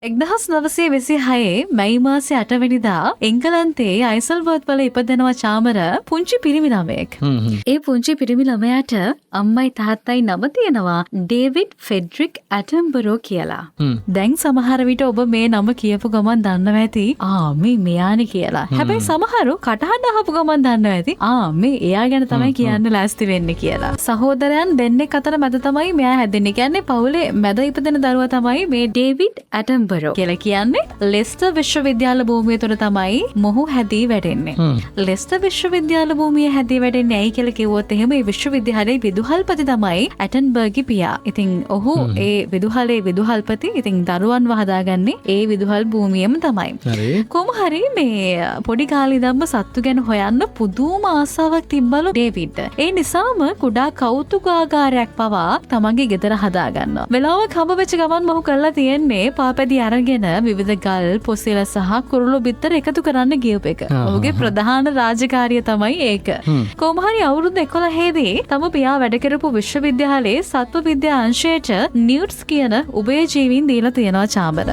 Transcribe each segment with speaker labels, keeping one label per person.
Speaker 1: 1926 මැයි මාසේ 8 වෙනිදා එංගලන්තයේ අයිසල්වර්ත් වල ඉපදෙනවා චාමර පුංචි පිරිමි ළමයෙක්. ඒ පුංචි පිරිමි ළමයාට අම්මයි තාත්තයි නම තියෙනවා ඩේවිඩ් ෆෙඩ්රික් ඇටන්බරෝ කියලා. දැන් සමහර විට ඔබ මේ නම කියපු ගමන් දන්නවා ඇති මේ මෙයානේ කියලා. හැබැයි සමහරු කටහඬ අහපු ගමන් දන්නවා ඇති මේ එයා ගැන තමයි කියන්න ලෑස්ති වෙන්නේ කියලා. සහෝදරයන් දෙන්නෙක් අතර මැද තමයි මෙයා හැදෙන්නේ. කියන්නේ පවුලේ මැද ඉපදෙන දරුවා තමයි මේ ඩේවිඩ් ඇටන්බරෝ කියලා කියන්නේ. ලෙස්ටර් විශ්වවිද්‍යාල භූමිය තුළ තමයි මොහු හැදී වැඩෙන්නේ. ලෙස්ටර් විශ්වවිද්‍යාල භූමිය හැදී වැඩෙන්නේ ඇයි කියලා කිව්වොත් එහෙම මේ විශ්වවිද්‍යාලයේ විදුහල්පති තමයි ඇටන්බර්ග්ගේ පියා. ඉතින් ඔහු ඒ විදුහලේ විදුහල්පති. ඉතින් දරුවන්ව හදාගන්නේ ඒ විදුහල් භූමියම තමයි. කොහොම හරි මේ පොඩි කාලේ ඉඳන්ම සත්තු ගැන හොයන්න පුදුම ආසාවක් තිබ්බලු ඩේවිඩ්. ඒ නිසාම කුඩා කෞතුකාගාරයක් පවා තමන්ගේ ගෙදර හදාගන්නවා. වෙලාවක් හම්බ වෙච්ච ගමන් මොහු කරලා තියෙන්නේ පාපැදි අරගෙන විවිධ ගල් පොසිල සහ කුරුළු බිත්තර එකතු කරන්න ගියප එක. ඔහුගේ ප්‍රධාන රාජකාරිය තමයි ඒක. කොහොම හරි අවුරුදු 11 දී තම පියා වැඩ කරපු විශ්වවිද්‍යාලයේ සත්ව විද්‍යා අංශයට නිව්ට්ස් කියන උභයජීවීන් දීලා තියෙනවා චාමර.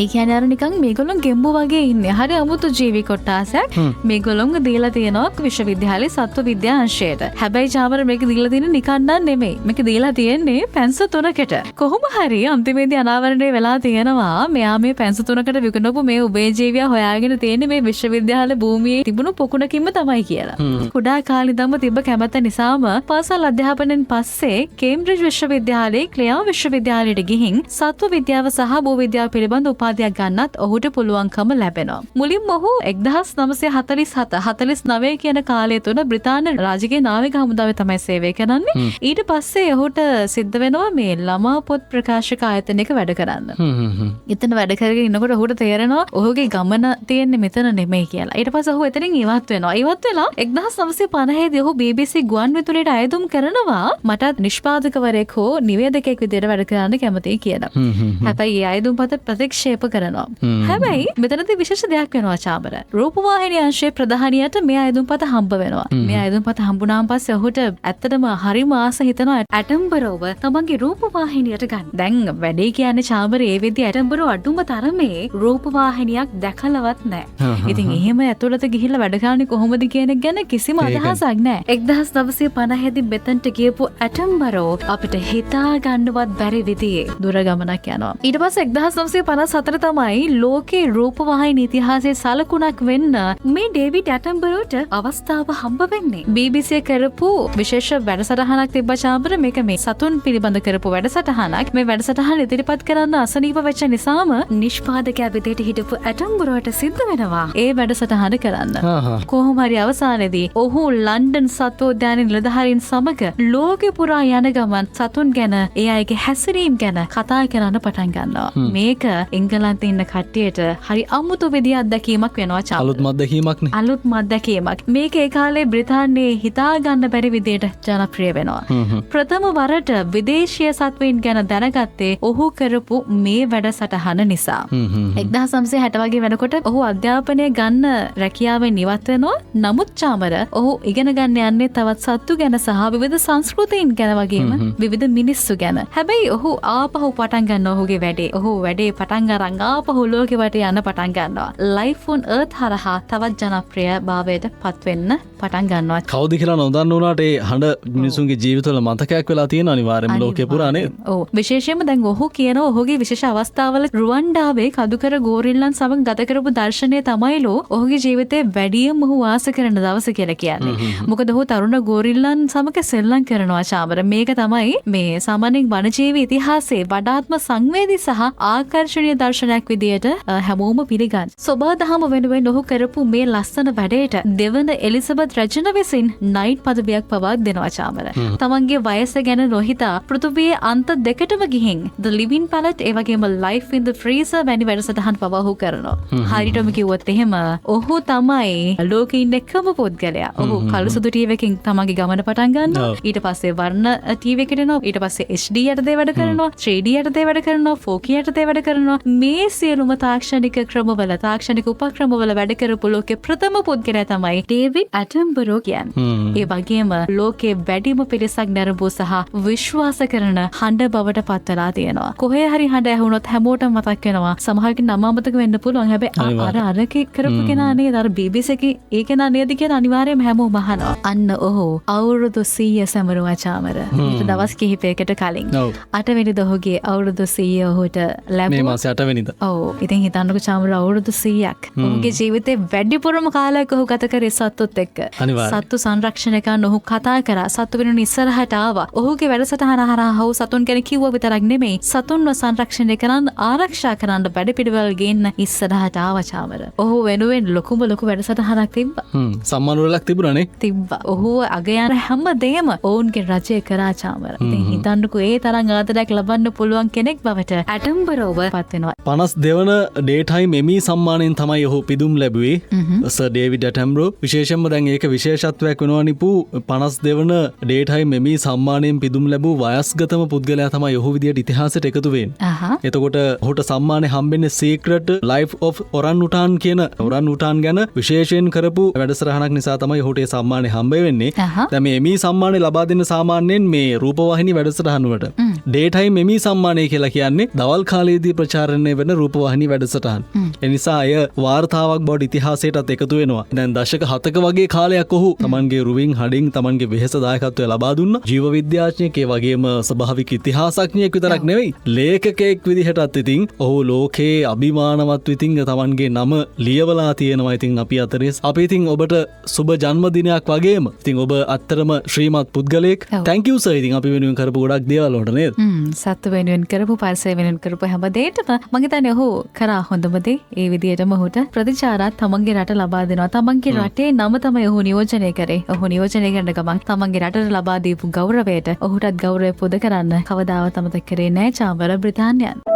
Speaker 1: ඒ කියන්නේ අර නිකන් මේගොල්ලෝ ගෙම්බු වගේ ඉන්නේ. හරි අමුතු ජීවි කොටාසයක් මේගොල්ලෝ දීලා තියෙනවා විශ්වවිද්‍යාලයේ සත්ව විද්‍යා අංශයට. හැබැයි චාමර මේක දීලා තියෙන්නේ නිකන් නන් නෙමෙයි. මේක දීලා තියෙන්නේ පැන්ස 3කට. කොහොම හරි අන්තිමේදී අනාවරණය වෙලා තියෙනවා මෙයා මේ පැන්ස 3කට විකුණපු මේ උභයජීවියා හොයාගෙන තියෙන්නේ මේ විශ්වවිද්‍යාල භූමියේ තිබුණු පොකුණකින්ම තමයි කියලා. කුඩා කාලේ ඉඳන්ම තිබ්බ කැමැත්ත නිසාම පාසල් අධ්‍යාපනයෙන් පස්සේ කේම්බ්‍රිජ් විශ්වවිද්‍යාලයේ ක්ලෙයා විශ්වවිද්‍යාලයට ගිහින් සත්ව විද්‍යාව සහ භූ විද්‍යාව පිළිබඳ උපාධියක් ගන්නත් ඔහුට පුළුවන්කම ලැබෙනවා. මුලින්ම ඔහු 1947-49 කියන කාලය තුන බ්‍රිතාන්‍ය රාජකීය නාවික හමුදාවේ තමයි සේවය කරන්නේ. ඊට පස්සේ ඔහුට සිද්ධ වෙනවා මේ ළමා පොත් ප්‍රකාශක ආයතනයක වැඩ කරන්න. එතන වැඩ කරගෙන ඉන්නකොට ඔහුට තේරෙනවා ඔහුගේ ගමන තියෙන්නේ මෙතන නෙමෙයි කියලා. ඊට පස්සේ ඔහු එතනින් ඉවත් වෙනවා. ඉවත් වෙලා 1950 දී ඔහු BBC ගුවන් විදුලියට අයදුම් කරනවා මටත් නිෂ්පාදකවරයෙක් හෝ නිවේදකයෙක් විදිහට වැඩ කරන්න කැමතියි කියලා. හැබැයි ඒ අයදුම් පත ප්‍රතික්ෂේප කරනවා. හැබැයි මෙතනදී විශේෂ දෙයක් වෙනවා චාමර. රූපවාහිනී අංශයේ ප්‍රධානියට මේ අයදුම් පත හම්බ වෙනවා. මේ අයදුම් පත හම්බුනාන් පස්සේ ඔහුට ඇත්තටම හරිම ආස හිතනවා ඇටන්බරෝව තමන්ගේ රූපවාහිනියට ගන්න. දැන් වැඩේ කියන්නේ චාමර ඒ වෙද්දී ඇටන්බරෝ අඩුම තරමේ රූපවාහිනියක් දැකලවත් නැහැ. ඉතින් එහෙම ඇතුළත ගිහිල්ලා වැඩ කරන්නේ කොහොමද කියන එක ගැන කිසිම අදහසක් නැහැ. 1950 දී මෙතනට ගියපු ඇටන්බරෝ අපිට හිතා ගන්නවත් බැරි විදිහේ දුර ගමනක් යනවා. ඊට පස්සේ 1954 තමයි ලෝකේ රූපවාහිනී ඉතිහාසයේ සලකුණක් වෙන්න මේ ඩේවිඩ් ඇටන්බරෝට අවස්ථාව හම්බ වෙන්නේ. BBC කරපු විශේෂ වැඩසටහනක් තිබ්බ චාමර මේක මේ සතුන් පිළිබඳ කරපු වැඩසටහනක්. මේ වැඩසටහන ඉදිරිපත් කරන්න අසනීප වෙච්ච නිසාම නිෂ්පාදකයා විදිහට හිටපු ඇටන්බරෝට සිද්ධ වෙනවා ඒ වැඩසටහන කරන්න. කොහොම හරි අවසානයේදී ඔහු ලන්ඩන් සත්වෝද්‍යානයේ නිලධාරීන් සමග ලෝකෙ පුරා යන ගමන් සතුන් ගැන ඒ අයගේ හැසිරීම් ගැන කතා කරන්න පටන් ගන්නවා. මේක එංගලන්තේ ඉන්න කට්ටියට හරි අමුතු විදිහක් අත්දැකීමක් වෙනවා චාමර.
Speaker 2: අලුත්ම අත්දැකීමක් නේ.
Speaker 1: අලුත්ම අත්දැකීමක්. මේක ඒ කාලේ බ්‍රිතාන්‍යයේ හිතා ගන්න බැරි විදිහට ජනප්‍රිය වෙනවා. ප්‍රථම වරට විදේශීය සත්වයින් ගැන දැනගත්තේ ඔහු කරපු මේ වැඩසටහන නිසා. 1960 වගේ වෙනකොට ඔහු අධ්‍යාපනය ගන්න රැකියාවෙන් ඉවත් වෙනවා. නමුත් චාමර ඔහු ඉගෙන ගන්න යන්නේ තවත් සත්තු ගැන සහ විවිධ සංස්කෘතීන් ගැන වගේම විවිධ මිනිස්සු ගැන. හැබැයි ඔහු ආපහු පටන් ගන්න ඔහුගේ වැඩේ. ඔහු වැඩේ පටන් අරන් ආපහු ලෝකෙ වටේ යන්න පටන් ගන්නවා. Life on Earth හරහා තවත් ජනප්‍රිය භාවයට පත් වෙන්න පටන් ගන්නවා.
Speaker 2: කවුද කියලා නොදන්න උනාට ඒ හඬ මිනිසුන්ගේ ජීවිතවල මතකයක් වෙලා තියෙන අනිවාර්යයෙන්ම ලෝකේ පුරා නේද?
Speaker 1: ඔව්. විශේෂයෙන්ම දැන් ඔහු කියනවා ඔහුගේ විශේෂ අවස්ථාවල රුවන්ඩාවේ කදුකර ගෝරිල්ලන් සමග ගත කරපු දර්ශනය තමයිලෝ ඔහුගේ ජීවිතේ වැඩිම ඔහු වාස කරන දවස කියලා කියන්නේ. මොකද ඔහු තරුණ ගෝරිල්ලන් සමග සෙල්ලම් කරනවා චාමර. මේක තමයි මේ සාමාන්‍යයෙන් වනජීවි ඉතිහාසයේ වඩාත්ම සංවේදී සහ ආකර්ෂණීය දර්ශනයක් විදියට හැමෝම පිළිගන්න. සෝබාදහම වෙනුවෙන් ඔහු කරපු මේ ලස්සන වැඩේට දෙවන එලිසබෙත් රජන විසින් නයිට් පදවියක් පවා දෙනවා චාමර. තමන්ගේ වයස ගැන නොහිතා පෘථිවියේ අන්ත දෙකටම ගිහින් The Living Planet ඒ වගේම Life in the Freezer වැනි වැඩසටහන් පවා ඔහු කරනවා. හරියටම කිව්වොත් එහෙම ඔහු තමයි ලෝකේ ඉන්න එකම පුද්ගලයා. ඔහු කළු සුදු ටීවී එකකින් තමන්ගේ ගමන පටන් ගන්නවා. ඊට පස්සේ වර්ණ ටීවී එකට එනවා. ඊට පස්සේ HD යටතේ වැඩ කරනවා. 3D යටතේ වැඩ කරනවා. 4K යටතේ වැඩ කරනවා. මේ සියලුම තාක්ෂණික ක්‍රමවල තාක්ෂණික උපක්‍රමවල වැඩ කරපු ලෝකේ ප්‍රථම පුද්ගලයා තමයි ඩේවිඩ් ඇටන්බරෝ කියන්නේ. ඒ වගේම ලෝකේ වැඩිම පිරිසක් නැරඹු සහ විශ්වාස කරන හඬ බවට පත් වෙලා තියෙනවා. කොහේ හරි හඬ ඇහුනොත් හැමෝටම මට මතක් වෙනවා. සමහරවිට නම අමතක වෙන්න පුළුවන්. හැබැයි අරකේ කරපු කෙනා නේද? අර BBC එකේ ඒ කෙනා නේද කියලා අනිවාර්යයෙන්ම හැමෝම අහනවා. අන්න ඔහු අවුරුදු 100 සැමරුවා චාමර. ඊට දවස් කිහිපයකට කලින්. 8 වෙනිදා ඔහුගේ අවුරුදු 100 ඔහුට ලැබුණා.
Speaker 2: මේ මාසේ 8 වෙනිදා.
Speaker 1: ඔව්. ඉතින් හිතන්නකෝ චාමර අවුරුදු 100ක්. ඔහුගේ ජීවිතේ වැඩිපුරම කාලයක් ඔහු ගත කරේ සත්තුත් එක්ක. සත්තු සංරක්ෂණය කරන ඔහු කතා කරා. සත්තු වෙනුන් ඉස්සරහට ආවා. ඔහුගේ වැඩසටහන හරහා ඔහු සතුන් ගැන කිව්ව විතරක් නෙමෙයි. සතුන්ව සංරක්ෂණය කරන්න ආරක්ෂා කරන්න වැඩපිළිවෙල ගේන්න ඉස්සරහට ආවා චාමර. ඔහු වෙනුවෙන් ලොකු වැඩසටහනක් තිබ්බා.
Speaker 2: සම්මාන වලක් තිබුණානේ.
Speaker 1: තිබ්බා. ඔහු අගයන හැමදේම ඔවුන්ගේ රජය කරා චාමර. ඉතින් හිතන්නකෝ ඒ තරම් ආදරයක් ලබන්න පුළුවන් කෙනෙක් බවට ඇටම්බරෝව පත් වෙනවා. 52
Speaker 2: වන ඩේටයිම් එමි සම්මානයෙන් තමයි ඔහු පිදුම් ලැබුවේ. Sir David Attenborough. විශේෂයෙන්ම දැන් ඒක විශේෂත්වයක් වෙනවා නිපු 52 වන ඩේටයිම් එමි සම්මානයෙන් පිදුම් ලැබූ වයස්ගතම පුද්ගලයා තමයි ඔහු විදියට ඉතිහාසයට එකතු වෙන්නේ. එතකොට ඔහුට සම්මානය හම්බෙන්නේ Secret Life of Orang-Utan කියන Orang-Utan ගැන විශේෂයෙන් කරපු වැඩසටහනක් නිසා තමයි ඔහුට ඒ සම්මානය හම්බ වෙන්නේ. දැන් මේ එමි සම්මානය ලබා දෙන්න සාමාන්‍යයෙන් මේ රූපවාහිනී වැඩසටහන වලට ඩේටයිම් එමි සම්මානය කියලා කියන්නේ දවල් කාලයේදී ප්‍රචාරණය වෙන රූපවාහිනී වැඩසටහන්. ඒ නිසා අය වාර්තාවක් බවට ඉතිහාසයටත් එකතු වෙනවා. දැන් දශක 7ක වගේ කාලයක් ඔහු තමන්ගේ රුවින් හඩින් තමන්ගේ වෙහෙස දායකත්වය ලබා දුන්නා. ජීව විද්‍යාඥයෙක් ඒ වගේම ස්වභාවික ඉතිහාසඥයෙක් විතරක් නෙවෙයි ලේඛකයෙක් විදිහටත් ඉතින් ඔහු ලෝකේ අභිමානවත් විතින් තමන්ගේ නම ලියවලා තියෙනවා. ඉතින් අපි අතරේ අපි ඉතින් ඔබට සුබ ජන්මදිනයක් වගේම ඉතින් ඔබ අත්‍තරම ශ්‍රීමත් පුද්ගලයෙක්. thank you sir. ඉතින් අපි වෙනුවෙන් කරපු ගොඩක් දේවල් වලට නේද? සත්තු වෙනුවෙන් කරපු පරිසරය වෙනුවෙන් කරපු හැම දෙයකම මම හිතන්නේ ඔහු කරා හොඳම දේ ඒ විදිහටම ඔහුට ප්‍රතිචාරات තමන්ගේ රට ලබා දෙනවා. තමන්ගේ රටේ නම තමයි ඔහු නියෝජනය කරේ. ඔහු නියෝජනය කරන ගමන් තමන්ගේ රටට ලබා දීපු ගෞරවයට ඔහුටත් ගෞරවය පුද කරන්න කවදාවත් අමතක කරේ නැහැ චාමර බ්‍රිතාන්‍යයන්.